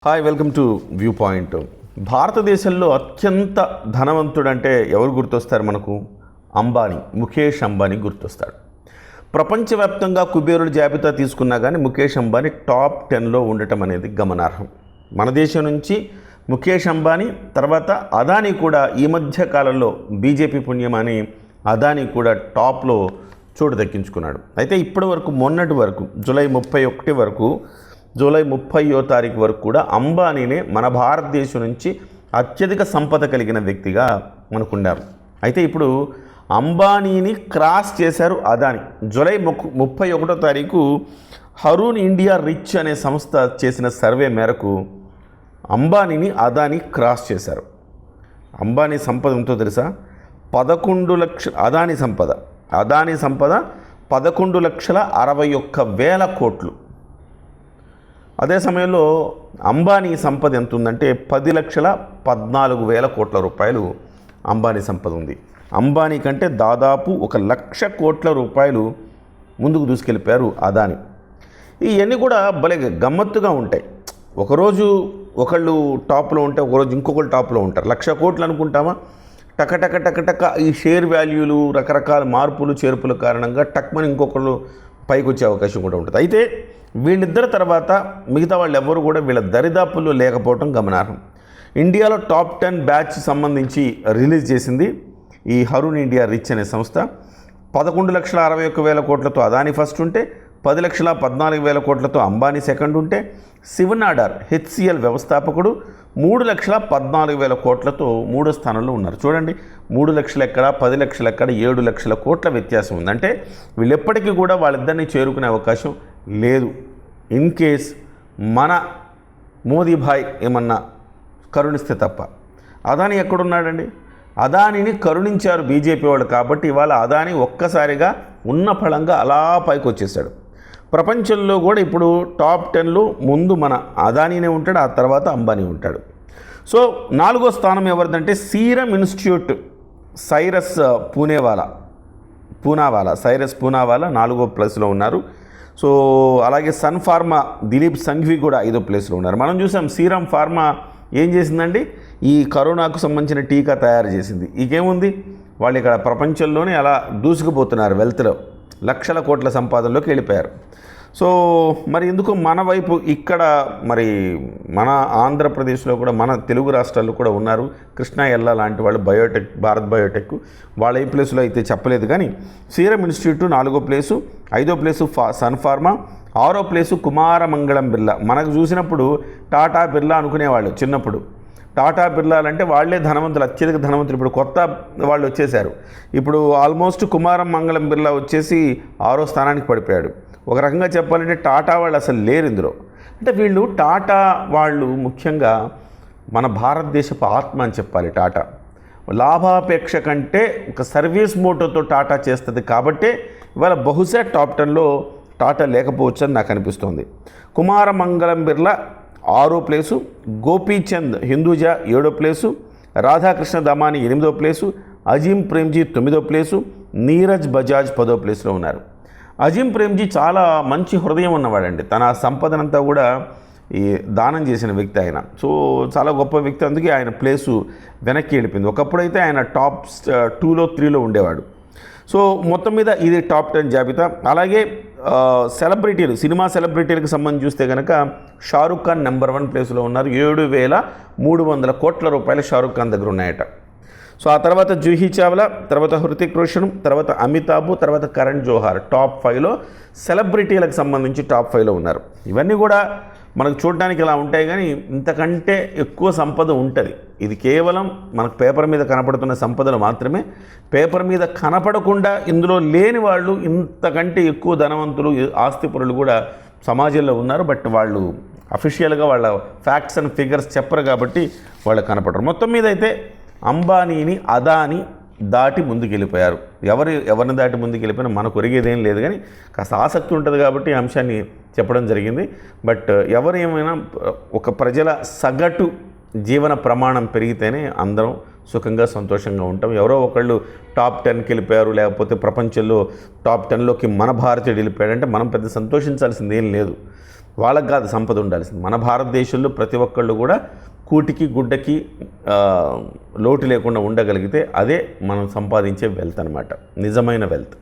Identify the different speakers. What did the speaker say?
Speaker 1: Hi, welcome to view point. భారతదేశంలో అత్యంత ధనవంతుడంటే ఎవరు గుర్తొస్తారు మనకు? అంబానీ, ముఖేష్ అంబానీ గుర్తొస్తాడు. ప్రపంచవ్యాప్తంగా కుబేరుల జాబితా తీసుకున్నా కానీ ముఖేష్ అంబానీ టాప్ 10లో ఉండటం అనేది గమనార్హం. మన దేశం నుంచి ముఖేష్ అంబానీ తర్వాత అదానీ కూడా ఈ మధ్య కాలంలో బీజేపీ పుణ్యమని అదానీ కూడా టాప్లో చోటు దక్కించుకున్నాడు. అయితే ఇప్పటి వరకు మొన్నటి వరకు జూలై 30వ తారీఖు వరకు కూడా అంబానీనే మన భారతదేశం నుంచి అత్యధిక సంపద కలిగిన వ్యక్తిగా మనకున్నారు. అయితే ఇప్పుడు అంబానీని క్రాస్ చేశారు అదానీ. జూలై 31వ తారీఖు హరూన్ ఇండియా రిచ్ అనే సంస్థ చేసిన సర్వే మేరకు అంబానీని అదానీ క్రాస్ చేశారు. అంబానీ సంపద ఎంతో తెలుసా? 11 లక్షల అదానీ సంపద 11,61,000 కోట్లు. అదే సమయంలో అంబానీ సంపద ఎంత ఉందంటే 10,14,000 కోట్ల రూపాయలు అంబానీ సంపద ఉంది. అంబానీ కంటే దాదాపు 1,00,000 కోట్ల రూపాయలు ముందుకు దూసుకెళ్ళిపోయారు అదానీ. ఇవన్నీ కూడా భలే గమ్మత్తుగా ఉంటాయి. ఒకరోజు ఒకళ్ళు టాప్లో ఉంటే ఒకరోజు ఇంకొకళ్ళు టాప్లో ఉంటారు. 1,00,000 కోట్లు అనుకుంటామా? టక ఈ షేర్ వాల్యూలు రకరకాల మార్పులు చేర్పుల కారణంగా టక్మని ఇంకొకళ్ళు పైకి వచ్చే అవకాశం కూడా ఉంటుంది. అయితే వీళ్ళిద్దరి తర్వాత మిగతా వాళ్ళు ఎవరు కూడా వీళ్ళ దరిదాపుల్లో లేకపోవడం గమనార్హం. ఇండియాలో టాప్ 10 బ్యాచ్ సంబంధించి రిలీజ్ చేసింది ఈ హరూన్ ఇండియా రిచ్ అనే సంస్థ. 11,61,000 కోట్లతో అదానీ ఫస్ట్ ఉంటే 10,14,000 కోట్లతో అంబానీ సెకండ్ ఉంటే శివనాడార్ హెచ్సిఎల్ వ్యవస్థాపకుడు 3,14,000 కోట్లతో మూడో స్థానంలో ఉన్నారు. చూడండి, 3 లక్షలు ఎక్కడ, 10 లక్షలు ఎక్కడ, 7 లక్షల కోట్ల వ్యత్యాసం ఉంది. అంటే వీళ్ళు ఎప్పటికీ కూడా వాళ్ళిద్దరినీ చేరుకునే అవకాశం లేదు. ఇన్ కేస్ మన మోదీ భాయ్ ఏమన్నా కరుణిస్తే తప్ప. అదానీ ఎక్కడున్నాడండి? అదానీని కరుణించారు బీజేపీ వాళ్ళు కాబట్టి ఇవాళ అదానీ ఒక్కసారిగా ఉన్న ఫలంగా అలా పైకి వచ్చేసాడు. ప్రపంచంలో కూడా ఇప్పుడు టాప్ 10లో ముందు మన అదానీనే ఉంటాడు, ఆ తర్వాత అంబానీ ఉంటాడు. సో 4వ స్థానం ఎవరిదంటే సీరం ఇన్స్టిట్యూట్ సైరస్ పూనావాలా 4వ ప్లేస్లో ఉన్నారు. సో అలాగే సన్ ఫార్మా దిలీప్ సంఘవి కూడా 5వ ప్లేస్లో ఉన్నారు. మనం చూసాం సీరం ఫార్మా ఏం చేసిందండి? ఈ కరోనాకు సంబంధించిన టీకా తయారు చేసింది. ఇంకేముంది, వాళ్ళు ఇక్కడ ప్రపంచంలోనే అలా దూసుకుపోతున్నారు, వెల్త్లో లక్షల కోట్ల సంపాదనలోకి వెళ్ళిపోయారు. సో మరి ఎందుకు మన వైపు ఇక్కడ మరి మన ఆంధ్రప్రదేశ్లో కూడా మన తెలుగు రాష్ట్రాల్లో కూడా ఉన్నారు. కృష్ణా ఎల్లా లాంటి వాళ్ళు భారత్ బయోటెక్ వాళ్ళ ఈ ప్లేస్లో అయితే చెప్పలేదు. కానీ సీరం ఇన్స్టిట్యూట్ 4వ ప్లేసు, 5వ ప్లేసు సన్ ఫార్మా, 6వ ప్లేసు కుమారమంగళం బిర్లా. మనకు చూసినప్పుడు టాటా బిర్లా అనుకునేవాళ్ళు చిన్నప్పుడు. టాటా బిర్లాలంటే వాళ్ళే ధనవంతులు, అత్యధిక ధనవంతులు. ఇప్పుడు కొత్త వాళ్ళు వచ్చేసారు. ఇప్పుడు ఆల్మోస్ట్ కుమారం మంగళం బిర్లా వచ్చేసి 6వ స్థానానికి పడిపోయాడు. ఒక రకంగా చెప్పాలంటే టాటా వాళ్ళు అసలు లేరు ఇందులో. అంటే వీళ్ళు టాటా వాళ్ళు ముఖ్యంగా మన భారతదేశపు ఆత్మ అని చెప్పాలి. టాటా లాభాపేక్ష కంటే ఒక సర్వీస్ మోటోతో టాటా చేస్తుంది కాబట్టే ఇవాళ బహుశా టాప్ 10లో టాటా లేకపోవచ్చు అని నాకు అనిపిస్తుంది. కుమారమంగళం బిర్లా 6వ ప్లేసు, గోపీచంద్ హిందూజా 7వ ప్లేసు, రాధాకృష్ణ దమాని 8వ ప్లేసు, అజీం ప్రేమ్జీ 9వ ప్లేసు, నీరజ్ బజాజ్ 10వ ప్లేస్లో ఉన్నారు. అజీం ప్రేమ్జీ చాలా మంచి హృదయం ఉన్నవాడండి. తన సంపదనంతా కూడా ఈ దానం చేసిన వ్యక్తి ఆయన. సో చాలా గొప్ప వ్యక్తి, అందుకే ఆయన ప్లేసు వెనక్కి వెళ్ళిపోయింది. ఒకప్పుడైతే ఆయన టాప్ 2లో 3లో ఉండేవాడు. సో మొత్తం మీద ఇది టాప్ 10 జాబితా. అలాగే సెలబ్రిటీలు, సినిమా సెలబ్రిటీలకు సంబంధించి చూస్తే కనుక షారుఖ్ ఖాన్ నెంబర్ 1 ప్లేస్లో ఉన్నారు. 7,300 కోట్ల రూపాయలు షారుఖ్ ఖాన్ దగ్గర ఉన్నాయట. సో ఆ తర్వాత జూహీ చావ్లా, తర్వాత హృతిక్ రోషన్, తర్వాత అమితాబ్, తర్వాత కరణ్ జోహార్ టాప్ 5లో సెలబ్రిటీలకు సంబంధించి టాప్ 5లో ఉన్నారు. ఇవన్నీ కూడా మనకు చూడడానికి ఇలా ఉంటాయి కానీ ఇంతకంటే ఎక్కువ సంపద ఉంటుంది. ఇది కేవలం మనకు పేపర్ మీద కనపడుతున్న సంపదలు మాత్రమే. పేపర్ మీద కనపడకుండా ఇందులో లేని వాళ్ళు ఇంతకంటే ఎక్కువ ధనవంతులు, ఆస్తిపరులు కూడా సమాజంలో ఉన్నారు. బట్ వాళ్ళు అఫీషియల్గా వాళ్ళ ఫ్యాక్ట్స్ అండ్ ఫిగర్స్ చెప్పరు కాబట్టి వాళ్ళు కనపడరు. మొత్తం మీద అయితే అంబానీని అదానీ దాటి ముందుకెళ్ళిపోయారు. ఎవరిని దాటి ముందుకెళ్ళిపోయినా మనకు ఒరిగేదేం లేదు. కానీ కాస్త ఆసక్తి ఉంటుంది కాబట్టి ఈ అంశాన్ని చెప్పడం జరిగింది. బట్ ఎవరు ఏమైనా ఒక ప్రజల సగటు జీవన ప్రమాణం పెరిగితేనే అందరం సుఖంగా సంతోషంగా ఉంటాం. ఎవరో ఒకళ్ళు టాప్ 10కి వెళ్ళిపోయారు, లేకపోతే ప్రపంచంలో టాప్ 10లోకి మన భారతీయుడు వెళ్ళిపోయాడంటే మనం పెద్ద సంతోషించాల్సింది ఏం లేదు. వాళ్ళకి కాదు సంపద ఉండాల్సింది. మన భారతదేశంలో ప్రతి ఒక్కళ్ళు కూడా కూటికి గుడ్డకి లోటు లేకుండా ఉండగలిగితే అదే మనం సంపాదించే వెల్త్ అనమాట, నిజమైన వెల్త్.